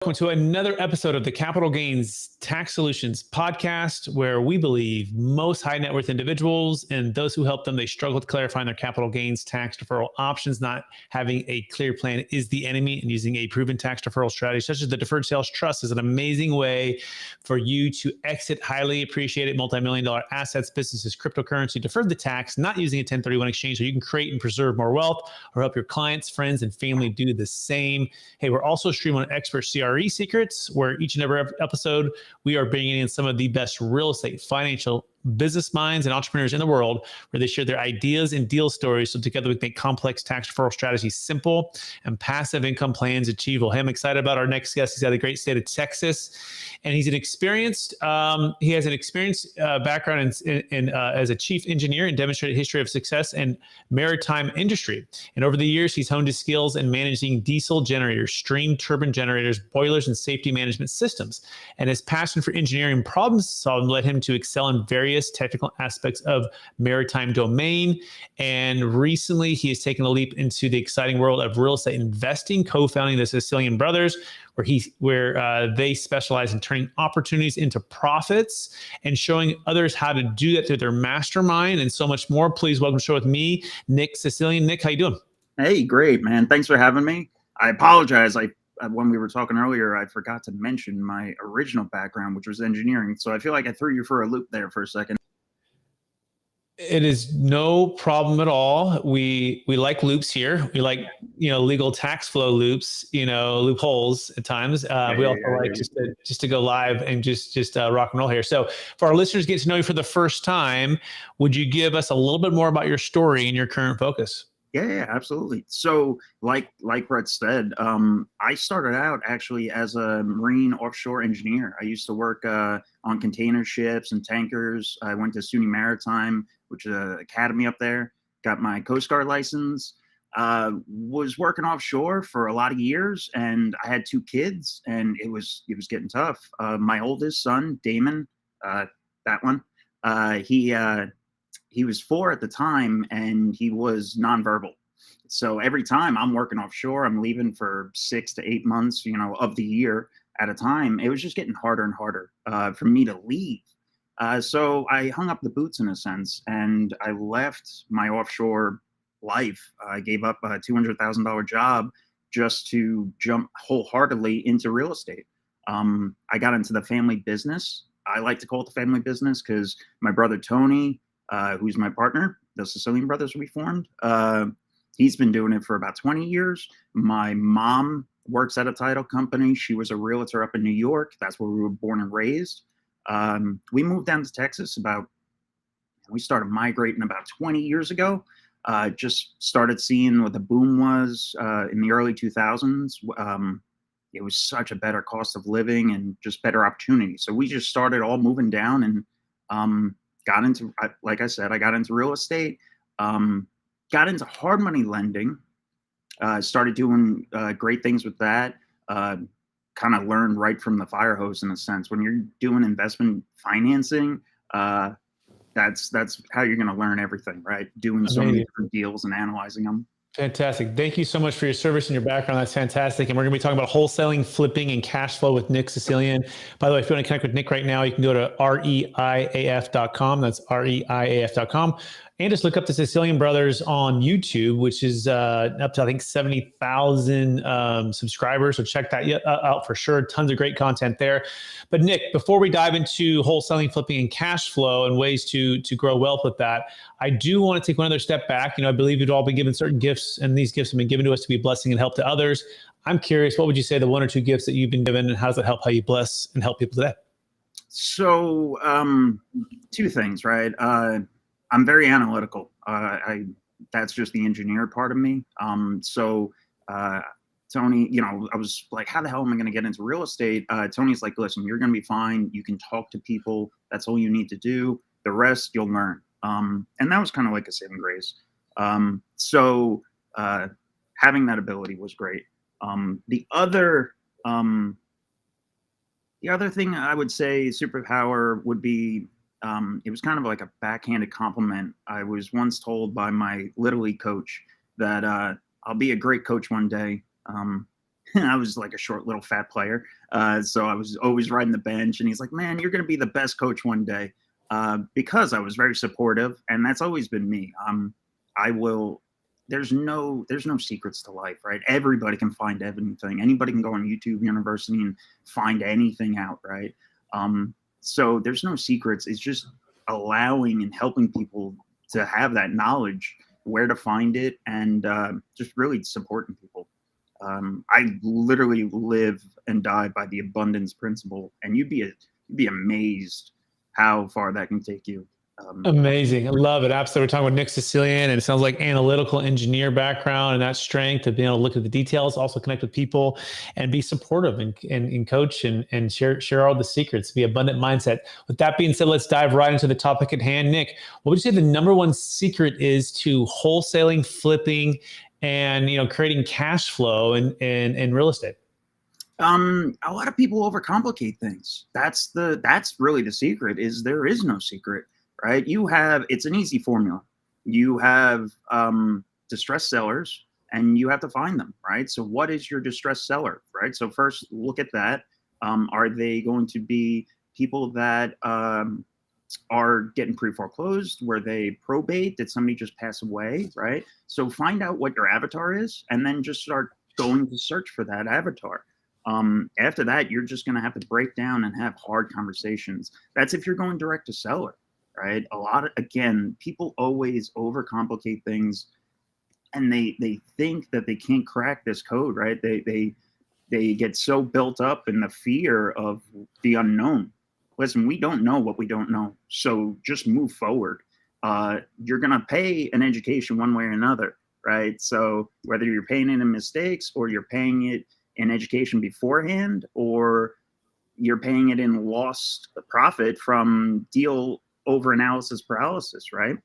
Welcome to another episode of the Capital Gains Tax Solutions podcast, where we believe most high net worth individuals and those who help them, they struggle with clarifying their capital gains tax deferral options. Not having a clear plan is the enemy, and using a proven tax deferral strategy such as the Deferred Sales Trust is an amazing way for you to exit highly appreciated multi-million-dollar assets, businesses, cryptocurrency, defer the tax, not using a 1031 exchange, so you can create and preserve more wealth or help your clients, friends, and family do the same. Hey, we're also streaming on Expert CRE Secrets, where each and every episode we are bringing in some of the best real estate, financial, business minds and entrepreneurs in the world, where they share their ideas and deal stories, so together we can make complex tax deferral strategies simple and passive income plans achievable. Hey, I'm excited about our next guest. He's out of the great state of Texas, and he's an experienced he has an experienced background in as a chief engineer and demonstrated history of success in maritime industry. And over the years, he's honed his skills in managing diesel generators, steam turbine generators, boilers, and safety management systems. And his passion for engineering and problem solving led him to excel in various technical aspects of maritime domain. And recently, he has taken a leap into the exciting world of real estate investing, co-founding the Sicilian brothers, where they specialize in turning opportunities into profits and showing others how to do that through their mastermind and so much more. Please welcome to the show with me, Nick Sicilian. Nick, how you doing? Hey, great, man. Thanks for having me. I apologize. When we were talking earlier, I forgot to mention my original background, which was engineering. So I feel like I threw you for a loop there for a second. It is no problem at all. We like loops here. We like, legal tax flow loops, loopholes at times. We also like just to go live and just rock and roll here. So for our listeners to get to know you for the first time, would you give us a little bit more about your story and your current focus? Yeah, absolutely. So like Brett said, I started out actually as a marine offshore engineer. I used to work on container ships and tankers. I went to SUNY Maritime, which is an academy up there, got my Coast Guard license, was working offshore for a lot of years, and I had 2 kids, and it was getting tough. My oldest son, Damon, that one, he was 4 at the time, and he was nonverbal. So every time I'm working offshore, I'm leaving for 6 to 8 months, of the year at a time. It was just getting harder and harder for me to leave. So I hung up the boots in a sense, and I left my offshore life. I gave up a $200,000 job just to jump wholeheartedly into real estate. I got into the family business. I like to call it the family business because my brother Tony, who's my partner, the Sicilian brothers we formed, he's been doing it for about 20 years. My mom works at a title company. She was a realtor up in New York. That's where we were born and raised. We moved down to Texas we started migrating about 20 years ago. Just started seeing what the boom was in the early 2000s. It was such a better cost of living and just better opportunities. So we just started all moving down and got into, like I said, I got into real estate, got into hard money lending, started doing great things with that, kind of learned right from the fire hose in a sense. When you're doing investment financing, that's how you're going to learn everything, right? Doing so many different deals and analyzing them. Fantastic. Thank you so much for your service and your background. That's fantastic. And we're going to be talking about wholesaling, flipping, and cash flow with Nick Sicilian. By the way, if you want to connect with Nick right now, you can go to reiaf.com. That's reiaf.com. And just look up the Sicilian Brothers on YouTube, which is up to, I think, 70,000 subscribers. So check that out for sure. Tons of great content there. But Nick, before we dive into wholesaling, flipping, and cash flow and ways to grow wealth with that, I do want to take one other step back. I believe we've all been given certain gifts, and these gifts have been given to us to be a blessing and help to others. I'm curious, what would you say the 1 or 2 gifts that you've been given, and how does it help how you bless and help people today? So 2 things, right? I'm very analytical. That's just the engineer part of me. Tony, I was like, how the hell am I going to get into real estate? Tony's like, listen, you're going to be fine. You can talk to people. That's all you need to do. The rest you'll learn. And that was kind of like a saving grace. So having that ability was great. The other thing I would say superpower would be, it was kind of like a backhanded compliment. I was once told by my Little League coach that I'll be a great coach one day. I was like a short little fat player. So I was always riding the bench, and he's like, man, you're going to be the best coach one day. Because I was very supportive, and that's always been me. I will, there's no secrets to life, right? Everybody can find anything. Anybody can go on YouTube University and find anything out, right? So there's no secrets. It's just allowing and helping people to have that knowledge, where to find it, and just really supporting people. I literally live and die by the abundance principle, and you'd be amazed how far that can take you. Amazing. I love it. Absolutely. We're talking with Nick Sicilian, and it sounds like analytical engineer background and that strength of being able to look at the details, also connect with people and be supportive and coach and share all the secrets, be abundant mindset. With that being said, let's dive right into the topic at hand. Nick, what would you say the number one secret is to wholesaling, flipping, and creating cash flow in real estate? A lot of people overcomplicate things. That's really the secret. Is there is no secret, right? It's an easy formula. You have distressed sellers, and you have to find them, right? So what is your distressed seller, right? So first look at that. Are they going to be people that are getting pre-foreclosed? Were they probate? Did somebody just pass away, right? So find out what your avatar is, and then just start going to search for that avatar. After that, you're just going to have to break down and have hard conversations. That's if you're going direct to seller, right? Again, people always overcomplicate things, and they think that they can't crack this code, right? They get so built up in the fear of the unknown. Listen, we don't know what we don't know. So just move forward. You're going to pay an education one way or another, right? So whether you're paying it in mistakes, or you're paying it in education beforehand, or you're paying it in lost profit from deal over analysis paralysis, right?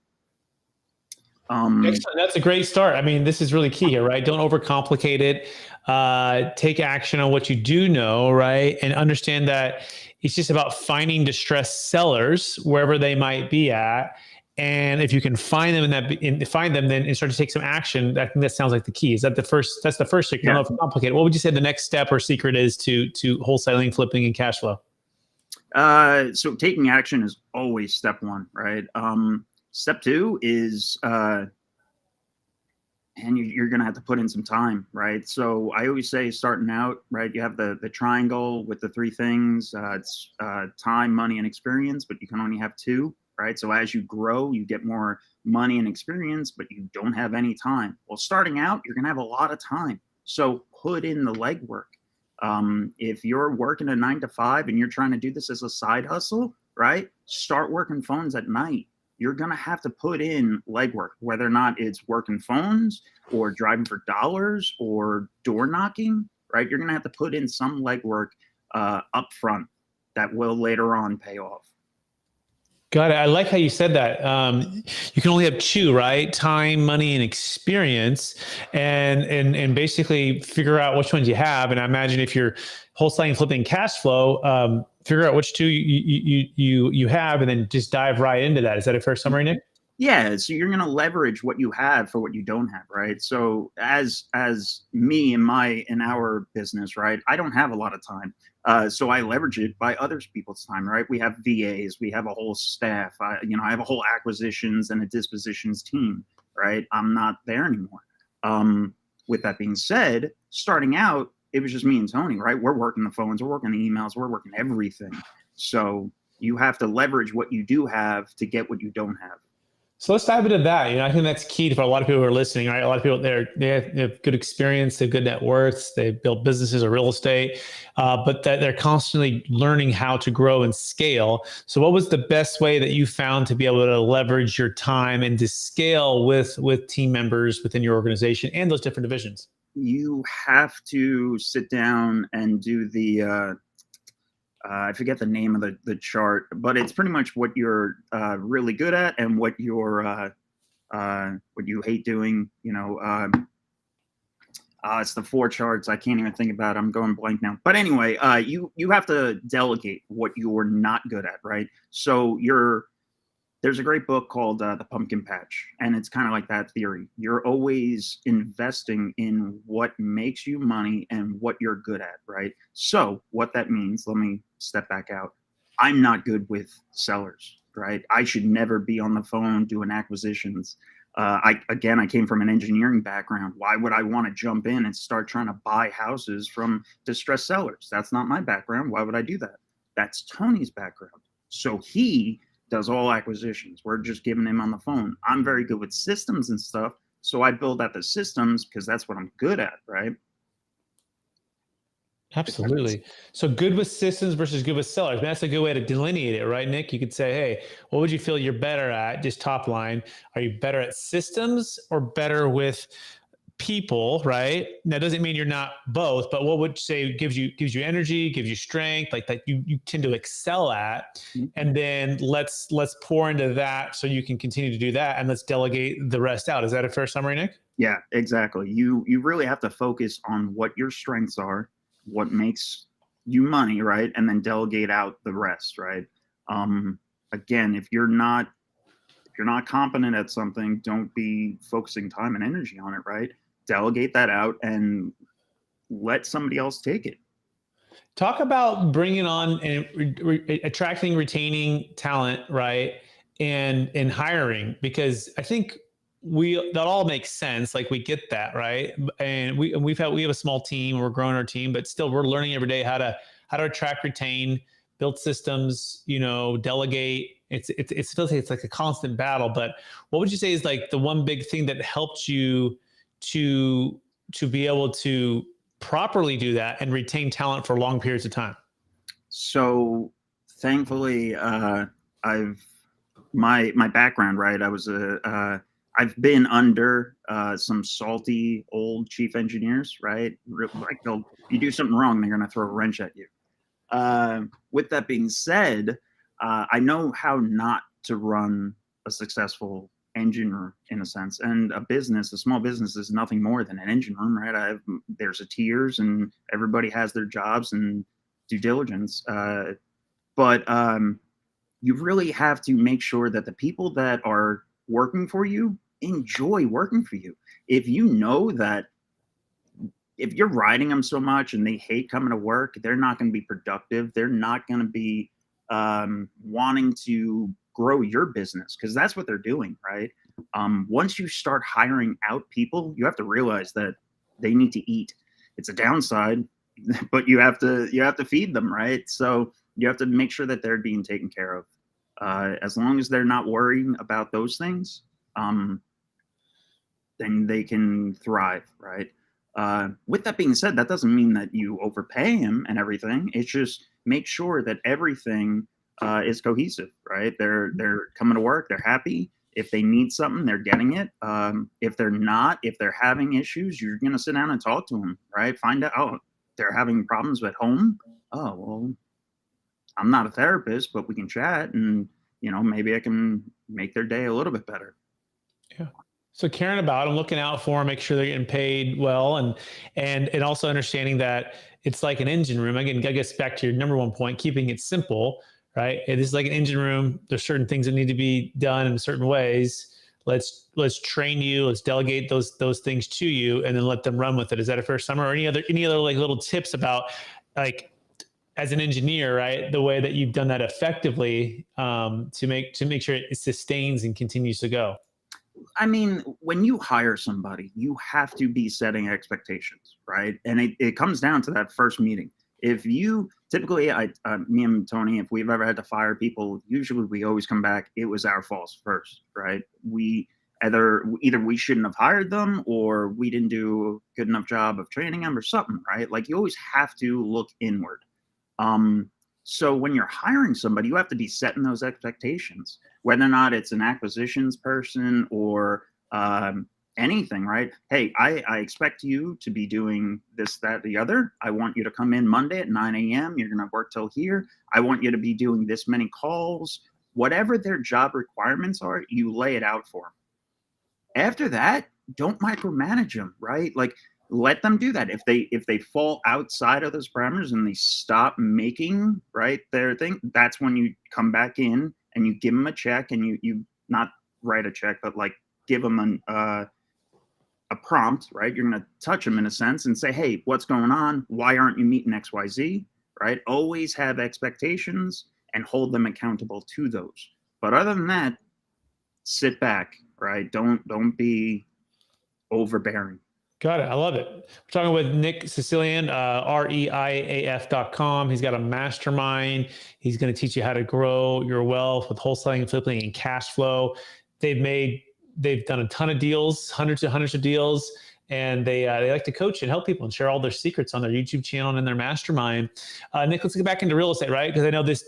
Excellent. That's a great start. I mean, this is really key here, right? Don't overcomplicate it. Take action on what you do know, right? And understand that it's just about finding distressed sellers wherever they might be at. And if you can find them find them, then and start to take some action. I think that sounds like the key. That's the first secret. Yeah. Don't overcomplicate it. What would you say the next step or secret is to wholesaling, flipping, and cash flow? So taking action is always step one, right? Step two is, and you're going to have to put in some time, right? So I always say, starting out, right, you have the triangle with the three things. It's time, money, and experience, but you can only have two, right? So as you grow, you get more money and experience, but you don't have any time. Well, starting out, you're going to have a lot of time. So put in the legwork. If you're working a 9-to-5 and you're trying to do this as a side hustle, right? Start working phones at night. You're going to have to put in legwork, whether or not it's working phones or driving for dollars or door knocking, right? You're going to have to put in some legwork up front that will later on pay off. Got it. I like how you said that. You can only have two, right? Time, money, and experience, and basically figure out which ones you have. And I imagine if you're wholesaling, flipping, cash flow, figure out which two you have, and then just dive right into that. Is that a fair summary, Nick? Yeah, so you're going to leverage what you have for what you don't have, right? So as me in our business, right, I don't have a lot of time. So I leverage it by other people's time, right? We have VAs, we have a whole staff. I have a whole acquisitions and a dispositions team, right? I'm not there anymore. With that being said, starting out, it was just me and Tony, right? We're working the phones, we're working the emails, we're working everything. So you have to leverage what you do have to get what you don't have. So let's dive into that. I think that's key for a lot of people who are listening, right? A lot of people they have good experience, they have good net worths, they build businesses or real estate, but that they're constantly learning how to grow and scale. So what was the best way that you found to be able to leverage your time and to scale with team members within your organization and those different divisions? You have to sit down and do the I forget the name of the chart, but it's pretty much what you're really good at and what you're what you hate doing. It's the 4 charts. I can't even think about it. I'm going blank now. But anyway, you have to delegate what you're not good at, right? So There's a great book called The Pumpkin Patch, and it's kind of like that theory. You're always investing in what makes you money and what you're good at, right? So what that means, let me step back out. I'm not good with sellers, right? I should never be on the phone doing acquisitions. I came from an engineering background. Why would I want to jump in and start trying to buy houses from distressed sellers? That's not my background. Why would I do that? That's Tony's background. So he does all acquisitions. We're just giving him on the phone. I'm very good with systems and stuff. So I build out the systems because that's what I'm good at, right? Absolutely. So good with systems versus good with sellers. That's a good way to delineate it, right, Nick? You could say, hey, what would you feel you're better at? Just top line. Are you better at systems or better with people, right? That doesn't mean you're not both, but what would you say gives you energy, gives you strength, like that you tend to excel at. And then let's pour into that so you can continue to do that, and let's delegate the rest out. Is that a fair summary, Nick? Yeah, exactly. You really have to focus on what your strengths are, what makes you money, right? And then delegate out the rest, right? Again, if you're not competent at something, don't be focusing time and energy on it, right? Delegate that out and let somebody else take it. Talk about bringing on and attracting, retaining talent, right? And hiring, because I think that all makes sense. Like we get that, right? And we have a small team. We're growing our team, but still we're learning every day how to attract, retain, build systems. Delegate. It's like a constant battle. But what would you say is like the one big thing that helped you to be able to properly do that and retain talent for long periods of time? So thankfully, my background, right? I've been under some salty old chief engineers, right? Like you do something wrong, they're gonna throw a wrench at you. With that being said, I know how not to run a successful engine room in a sense, and a small business is nothing more than an engine room, right? There's a tiers and everybody has their jobs and due diligence. But you really have to make sure that the people that are working for you enjoy working for you. If you know that if you're riding them so much and they hate coming to work, they're not going to be productive. They're not going to be wanting to grow your business, because that's what they're doing, right? Once you start hiring out people, you have to realize that they need to eat. It's a downside, but you have to feed them, right? So you have to make sure that they're being taken care of. As long as they're not worrying about those things, then they can thrive, right? With that being said, that doesn't mean that you overpay him and everything. It's just make sure that everything is cohesive, right? They're coming to work, they're happy. If they need something, they're getting it. If they're not, if they're having issues, you're gonna sit down and talk to them, right? Find out, oh, they're having problems at home. Oh, well, I'm not a therapist, but we can chat, and maybe I can make their day a little bit better. Yeah. So caring about them, looking out for them, make sure they're getting paid well, and also understanding that it's like an engine room. Again, I guess back to your number one point, keeping it simple, right? It is like an engine room. There's certain things that need to be done in certain ways. Let's train you. Let's delegate those things to you, and then let them run with it. Is that a fair summary? Or any other like little tips about like as an engineer, right? The way that you've done that effectively to make sure it sustains and continues to go. I mean, when you hire somebody, you have to be setting expectations, right? And it comes down to that first meeting. If you typically, me and Tony, if we've ever had to fire people, usually we always come back, it was our fault first, right? We either we shouldn't have hired them, or we didn't do a good enough job of training them or something, right? Like you always have to look inward. So when you're hiring somebody, you have to be setting those expectations, whether or not it's an acquisitions person or anything, right? Hey, I expect you to be doing this, that, the other. I want you to come in Monday at 9 a.m. You're going to work till here. I want you to be doing this many calls. Whatever their job requirements are, you lay it out for them. After that, don't micromanage them, right? Like, let them do that. If they fall outside of those parameters and they stop making, right, their thing, that's when you come back in and you give them a check, and you not write a check, but like give them a prompt, right? You're going to touch them in a sense and say, hey, what's going on? Why aren't you meeting XYZ, right? Always have expectations and hold them accountable to those. But other than that, sit back, right? Don't be overbearing. Got it. I love it. We're talking with Nick Sicilian, REIAF.com. He's got a mastermind. He's going to teach you how to grow your wealth with wholesaling and flipping and cash flow. They've done a ton of deals, hundreds of deals, and they like to coach and help people and share all their secrets on their YouTube channel and in their mastermind. Nick, let's get back into real estate, right? Because I know this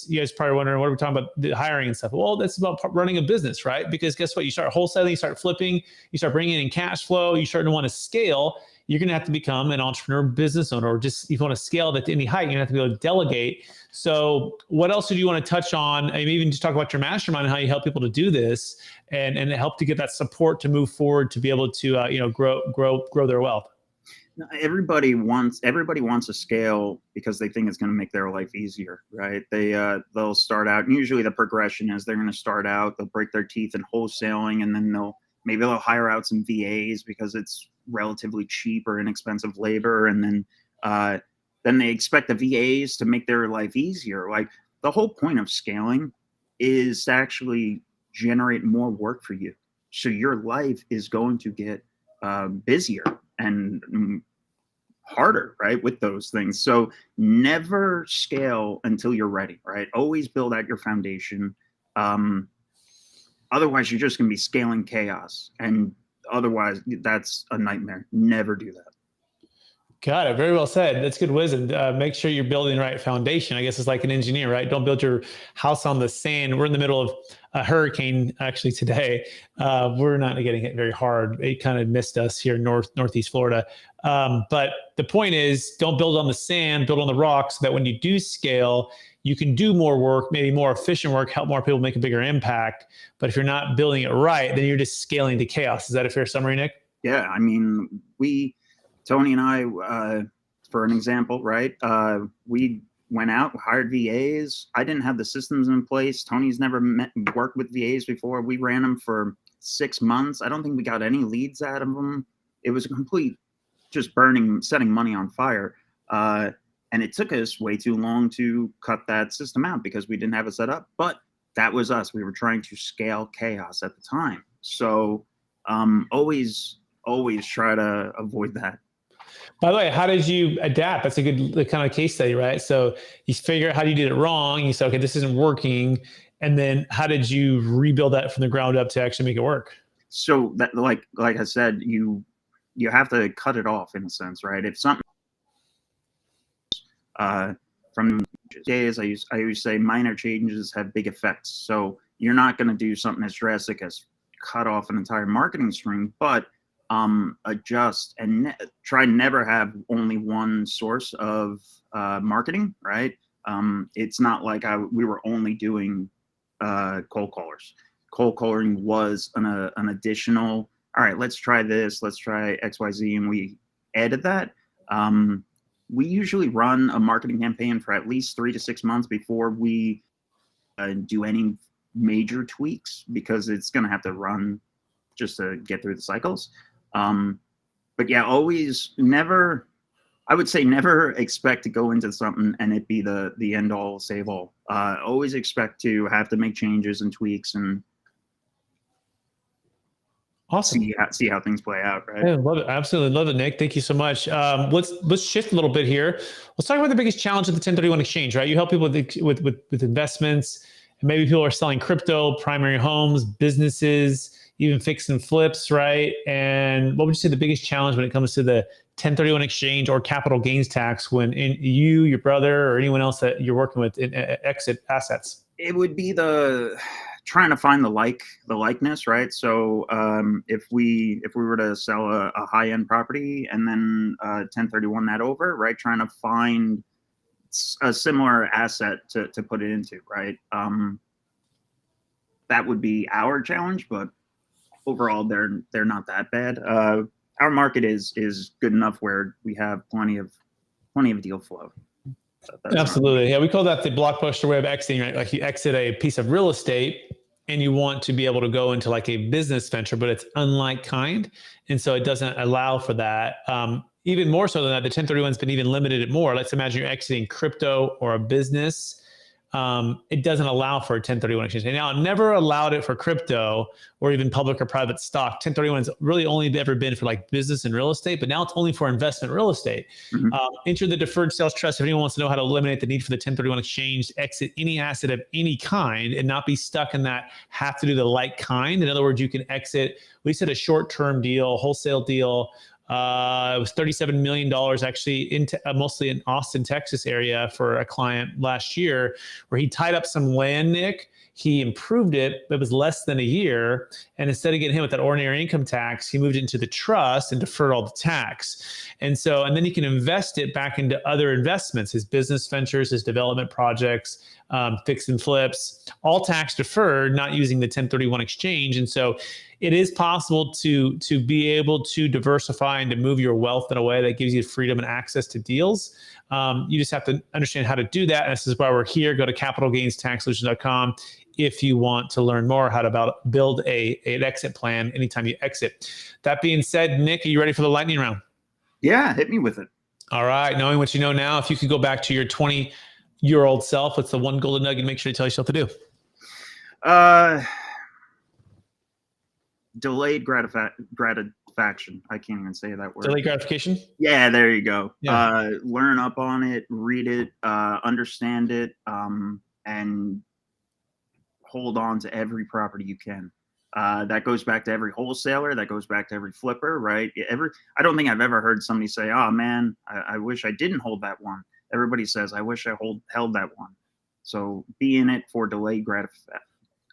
you guys probably wondering, what are we talking about, the hiring and stuff? Well, that's about running a business, right? Because guess what? You start wholesaling, you start flipping, you start bringing in cash flow, you start to want to scale. You're going to have to become an entrepreneur, business owner, or just if you want to scale that to any height, you're going to have to be able to delegate. So what else did you want to touch on? I mean, even just talk about your mastermind and how you help people to do this and help to get that support to move forward, to be able to, grow their wealth. Everybody wants to scale because they think it's going to make their life easier, right? They'll start out, and usually the progression is they're going to start out, they'll break their teeth in wholesaling, and then they'll hire out some VAs because it's relatively cheap or inexpensive labor, and then they expect the VAs to make their life easier. Like, the whole point of scaling is to actually generate more work for you, so your life is going to get busier and harder, right, with those things. So never scale until you're ready, right? Always build out your foundation. Otherwise, you're just going to be scaling chaos, and otherwise, that's a nightmare. Never do that. Got it. Very well said. That's good wisdom. Make sure you're building the right foundation. I guess it's like an engineer, right? Don't build your house on the sand. We're in the middle of a hurricane actually today. We're not getting hit very hard. It kind of missed us here in Northeast Florida. But the point is, don't build on the sand, build on the rocks, so that when you do scale, you can do more work, maybe more efficient work, help more people make a bigger impact. But if you're not building it right, then you're just scaling to chaos. Is that a fair summary, Nick? Yeah. I mean, Tony and I, for an example, right? We went out, hired VAs. I didn't have the systems in place. Tony's never worked with VAs before. We ran them for 6 months. I don't think we got any leads out of them. It was a complete just setting money on fire. And it took us way too long to cut that system out because we didn't have it set up. But that was us. We were trying to scale chaos at the time. So always try to avoid that. By the way, how did you adapt? That's a good kind of case study, right? So you figure out how you did it wrong. You said, okay, this isn't working. And then how did you rebuild that from the ground up to actually make it work? So that, like I said, you have to cut it off in a sense, right? If something from days, I used to say minor changes have big effects. So you're not going to do something as drastic as cut off an entire marketing stream, but adjust and try never have only one source of marketing, right? It's not like we were only doing cold callers. Cold calling was an additional, all right, let's try this, let's try XYZ, and we added that. We usually run a marketing campaign for at least 3 to 6 months before we do any major tweaks, because it's going to have to run just to get through the cycles. But yeah, I would say never expect to go into something and it be the end all save all. Always expect to have to make changes and tweaks and awesome. see how things play out, right? I love it. Absolutely love it, Nick. Thank you so much. Let's shift a little bit here. Let's talk about the biggest challenge of the 1031 exchange, right? You help people with investments, and maybe people are selling crypto, primary homes, businesses, even fix and flips, right? And what would you say the biggest challenge when it comes to the 1031 exchange or capital gains tax when you, your brother, or anyone else that you're working with exit assets? It would be trying to find the likeness, right? So if we were to sell a high end property and then 1031 that over, right? Trying to find a similar asset to put it into, right? That would be our challenge, but overall, they're not that bad. Our market is good enough where we have plenty of deal flow. That's not me. Absolutely. Yeah, we call that the blockbuster way of exiting, right? Like you exit a piece of real estate and you want to be able to go into like a business venture, but it's unlike kind. And so it doesn't allow for that. Even more so than that, the 1031's been even limited more. Let's imagine you're exiting crypto or a business. It doesn't allow for a 1031 exchange. And now it never allowed it for crypto or even public or private stock. 1031's really only ever been for like business and real estate, but now it's only for investment real estate. Mhm. Enter the deferred sales trust. If anyone wants to know how to eliminate the need for the 1031 exchange, exit any asset of any kind and not be stuck in that have to do the like kind. In other words, you can exit, we said a short-term deal, wholesale deal. It was $37 million actually mostly in Austin, Texas area for a client last year where he tied up some land, Nick. He improved it. It was less than a year. And instead of getting hit with that ordinary income tax, he moved it into the trust and deferred all the tax. And then he can invest it back into other investments, his business ventures, his development projects, fix and flips, all tax deferred, not using the 1031 exchange. And so it is possible to be able to diversify and to move your wealth in a way that gives you freedom and access to deals. You just have to understand how to do that. And this is why we're here. Go to capitalgainstaxsolutions.com if you want to learn more how to build an exit plan anytime you exit. That being said, Nick, are you ready for the lightning round? Yeah, hit me with it. All right. Knowing what you know now, if you could go back to your 20-year-old self, what's the one golden nugget make sure to tell yourself to do? Delayed gratification. I can't even say that word. Delayed gratification? Yeah, there you go. Yeah. Learn up on it, read it, understand it, and hold on to every property you can. That goes back to every wholesaler. That goes back to every flipper, right? I don't think I've ever heard somebody say, "Oh man, I wish I didn't hold that one." Everybody says, "I wish I held that one." So be in it for delayed gratification.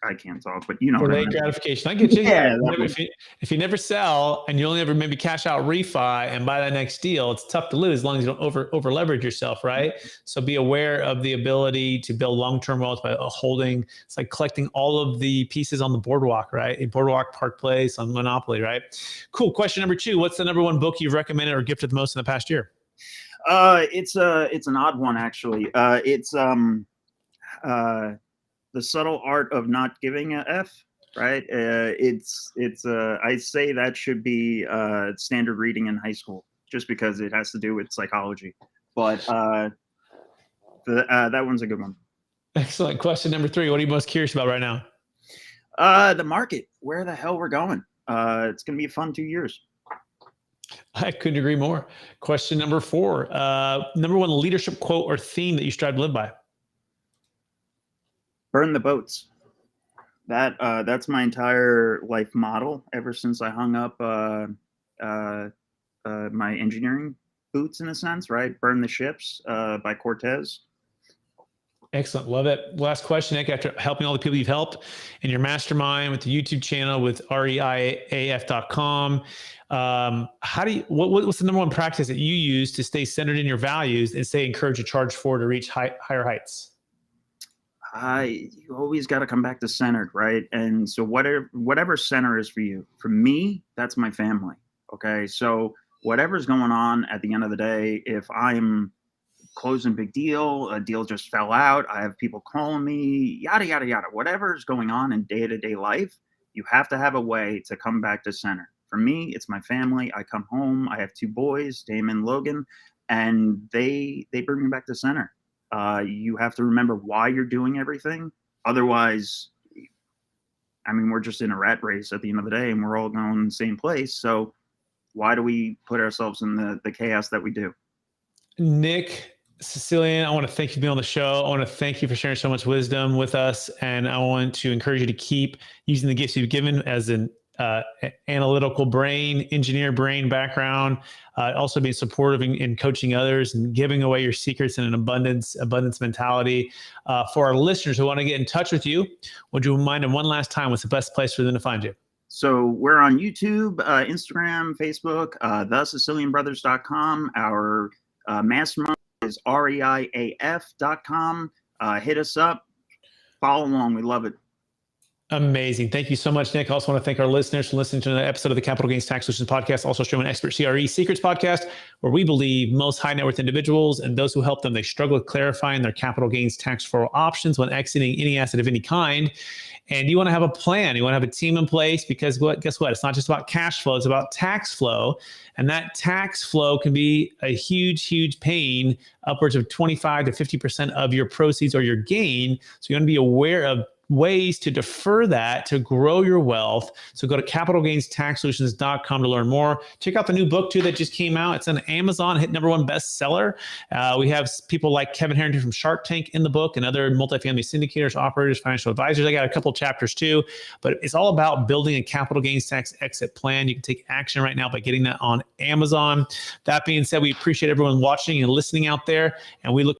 I can't talk, but you know. Delayed gratification. I get you. Yeah. If you never sell and you only ever maybe cash out refi and buy that next deal, it's tough to lose as long as you don't over leverage yourself, right? So be aware of the ability to build long-term wealth by holding. It's like collecting all of the pieces on the boardwalk, right? A boardwalk, Park Place, on Monopoly, right? Cool. Question number 2. What's the number one book you've recommended or gifted the most in the past year? It's an odd one actually. It's The Subtle Art of Not Giving a F, right? I say that should be standard reading in high school, just because it has to do with psychology. But that one's a good one. Excellent. Question number 3. What are you most curious about right now? The market, where the hell we're going. It's going to be a fun 2 years. I couldn't agree more. Question number 4. Number one leadership quote or theme that you strive to live by? Burn the boats. That's my entire life model ever since I hung up my engineering boots, in a sense, right? Burn the ships by Cortez. Excellent. Love it. Last question, Nick, after helping all the people you've helped in your mastermind with the YouTube channel, with reiaf.com. What's the number one practice that you use to stay centered in your values and stay encouraged to charge forward to reach higher heights? You always got to come back to centered, right? And so whatever center is for you. For me, that's my family. Okay. So whatever's going on at the end of the day, if I'm closing a big deal, a deal just fell out, I have people calling me, yada, yada, yada, whatever's going on in day-to-day life, you have to have a way to come back to center. For me, it's my family. I come home, I have 2 boys, Damon, Logan, and they bring me back to center. You have to remember why you're doing everything. Otherwise, I mean, we're just in a rat race at the end of the day, and we're all going the same place. So why do we put ourselves in the chaos that we do? Nick, Sicilian, I want to thank you for being on the show. I want to thank you for sharing so much wisdom with us. And I want to encourage you to keep using the gifts you've given as an analytical brain, engineer brain background, also being supportive in coaching others and giving away your secrets in an abundance mentality. For our listeners who want to get in touch with you, would you remind them one last time what's the best place for them to find you? So we're on YouTube, Instagram, Facebook, thesicilianbrothers.com. Our mastermind is reiaf.com. Hit us up, follow along. We love it. Amazing. Thank you so much, Nick. I also want to thank our listeners for listening to another episode of the Capital Gains Tax Solutions Podcast, also showing Expert CRE Secrets Podcast, where we believe most high net worth individuals and those who help them, they struggle with clarifying their capital gains tax deferral options when exiting any asset of any kind. And you want to have a plan. You want to have a team in place because guess what? It's not just about cash flow. It's about tax flow. And that tax flow can be a huge, huge pain, upwards of 25 to 50% of your proceeds or your gain. So you want to be aware of ways to defer that to grow your wealth. So go to capitalgainstaxsolutions.com to learn more. Check out the new book too that just came out. It's on Amazon, hit #1 bestseller. We have people like Kevin Harrington from Shark Tank in the book and other multifamily syndicators, operators, financial advisors. I got a couple chapters too, but it's all about building a capital gains tax exit plan. You can take action right now by getting that on Amazon. That being said, we appreciate everyone watching and listening out there, and we look